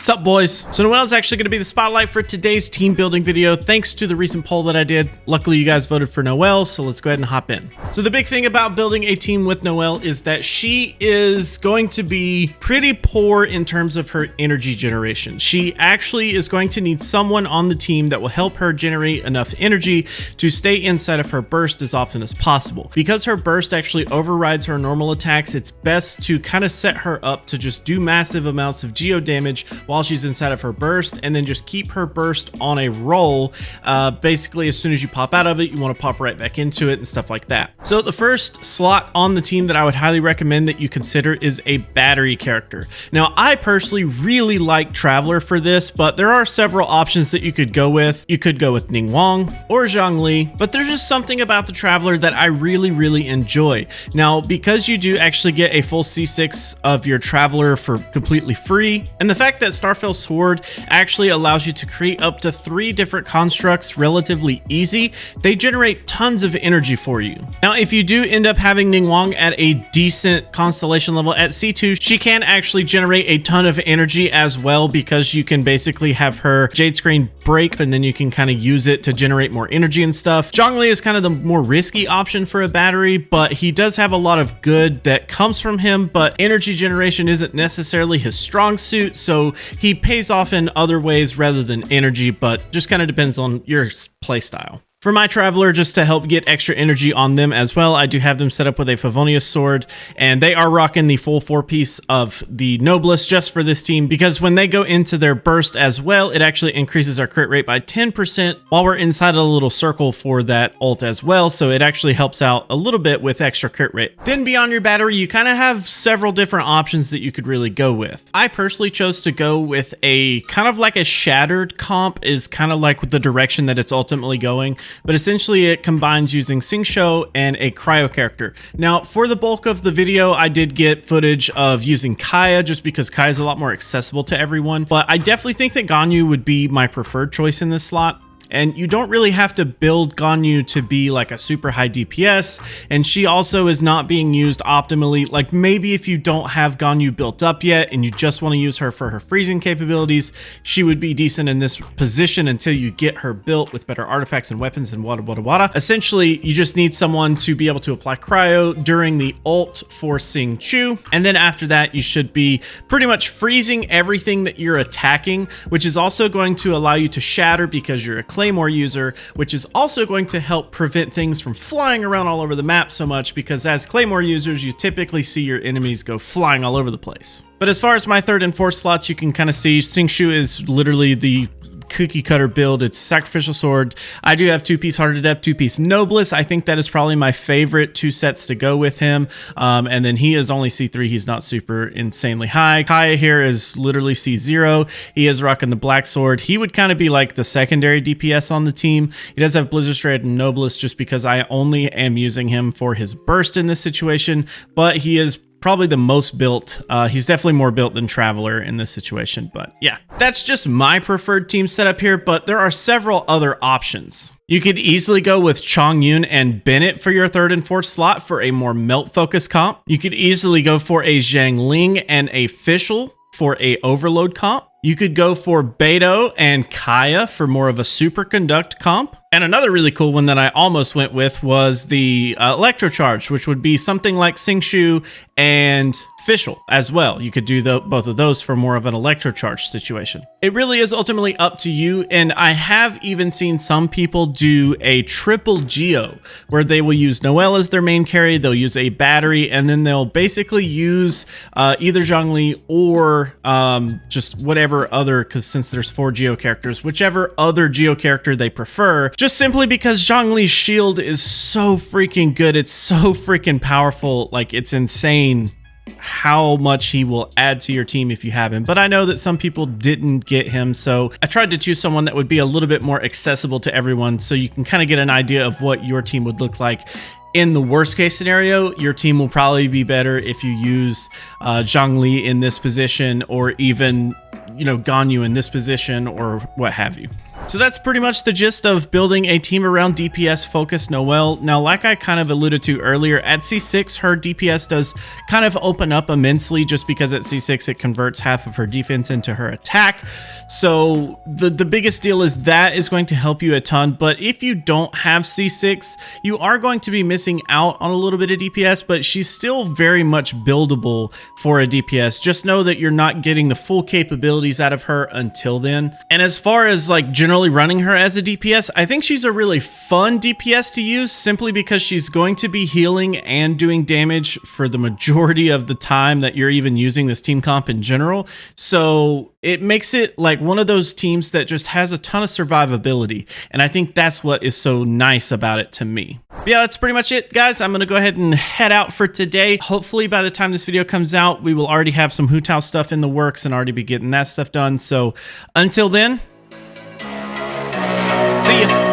Sup boys? So Noelle is actually going to be the spotlight for today's team building video thanks to the recent poll that I did. Luckily you guys voted for Noelle, so let's go ahead and hop in. So the big thing about building a team with Noelle is that she is going to be pretty poor in terms of her energy generation. She actually is going to need someone on the team that will help her generate enough energy to stay inside of her burst as often as possible. Because her burst actually overrides her normal attacks, it's best to kind of set her up to just do massive amounts of geo damage while she's inside of her burst, and then just keep her burst on a roll. Basically, as soon as you pop out of it, you want to pop right back into it and stuff like that. So the first slot on the team that I would highly recommend that you consider is a battery character. Now, I personally really like Traveler for this, but there are several options that you could go with. You could go with Ningguang or Zhongli, but there's just something about the Traveler that I really enjoy. Now, because you do actually get a full C6 of your Traveler for completely free, and the fact that Starfell Sword actually allows you to create up to 3 different constructs relatively easy, they generate tons of energy for you. Now, if you do end up having Ningguang at a decent constellation level at C2, she can actually generate a ton of energy as well, because you can basically have her Jade Screen break and then you can kind of use it to generate more energy and stuff. Zhongli is kind of the more risky option for a battery, but he does have a lot of good that comes from him, but energy generation isn't necessarily his strong suit, so he pays off in other ways rather than energy, but just kind of depends on your play style. For my Traveler, just to help get extra energy on them as well, I do have them set up with a Favonius sword, and they are rocking the full 4-piece of the Noblest just for this team, because when they go into their burst as well, it actually increases our crit rate by 10% while we're inside a little circle for that ult as well, so it actually helps out a little bit with extra crit rate. Then beyond your battery, you kind of have several different options that you could really go with. I personally chose to go with a kind of like a Shattered comp, is kind of like the direction that it's ultimately going. But essentially it combines using Xingqiu and a cryo character. Now, for the bulk of the video, I did get footage of using Kaya just because Kaya is a lot more accessible to everyone, but I definitely think that Ganyu would be my preferred choice in this slot. And you don't really have to build Ganyu to be like a super high DPS, and she also is not being used optimally. Like, maybe if you don't have Ganyu built up yet and you just want to use her for her freezing capabilities, she would be decent in this position until you get her built with better artifacts and weapons and wada. Essentially, you just need someone to be able to apply cryo during the ult for Xingqiu, and then after that you should be pretty much freezing everything that you're attacking, which is also going to allow you to shatter because you're a Claymore user, which is also going to help prevent things from flying around all over the map so much, because as Claymore users, you typically see your enemies go flying all over the place. But as far as my 3rd and 4th slots, you can kind of see Xingqiu is literally the cookie cutter build. It's Sacrificial Sword. I do have 2-piece Heart of Depth, 2-piece Noblest. I think that is probably my favorite 2 sets to go with him. And then he is only C3. He's not super insanely high. Kaya here is literally C0. He is rocking the Black Sword. He would kind of be like the secondary DPS on the team. He does have Blizzard Stride and Noblest just because I only am using him for his burst in this situation, but he is probably the most built. He's definitely more built than Traveler in this situation, but yeah, that's just my preferred team setup here, but there are several other options. You could easily go with Chongyun and Bennett for your 3rd and 4th slot for a more melt focused comp. You could easily go for a Zhangling and a Fischl for a overload comp. You could go for Beidou and Kaya for more of a superconduct comp. And another really cool one that I almost went with was the Electrocharge, which would be something like Xingqiu and Fischl as well. You could do both of those for more of an Electrocharge situation. It really is ultimately up to you, and I have even seen some people do a triple Geo, where they will use Noelle as their main carry, they'll use a battery, and then they'll basically use either Zhongli or just whatever other, because since there's 4 Geo characters, whichever other Geo character they prefer, just simply because Zhongli's shield is so freaking good. It's so freaking powerful. Like, it's insane how much he will add to your team if you have him. But I know that some people didn't get him, so I tried to choose someone that would be a little bit more accessible to everyone, so you can kind of get an idea of what your team would look like. In the worst case scenario, your team will probably be better if you use Zhongli in this position, or even, you know, Ganyu in this position, or what have you. So that's pretty much the gist of building a team around DPS focused Noelle. Now, like I kind of alluded to earlier, at C6, her DPS does kind of open up immensely just because at C6 it converts half of her defense into her attack. So the biggest deal is that is going to help you a ton. But if you don't have C6, you are going to be missing out on a little bit of DPS, but she's still very much buildable for a DPS. Just know that you're not getting the full capabilities out of her until then. And as far as like generally running her as a DPS, I think she's a really fun DPS to use simply because she's going to be healing and doing damage for the majority of the time that you're even using this team comp in general. So it makes it like one of those teams that just has a ton of survivability. And I think that's what is so nice about it to me. But yeah, that's pretty much it, guys. I'm going to go ahead and head out for today. Hopefully by the time this video comes out, we will already have some Hu Tao stuff in the works and already be getting that stuff done. So until then, see ya.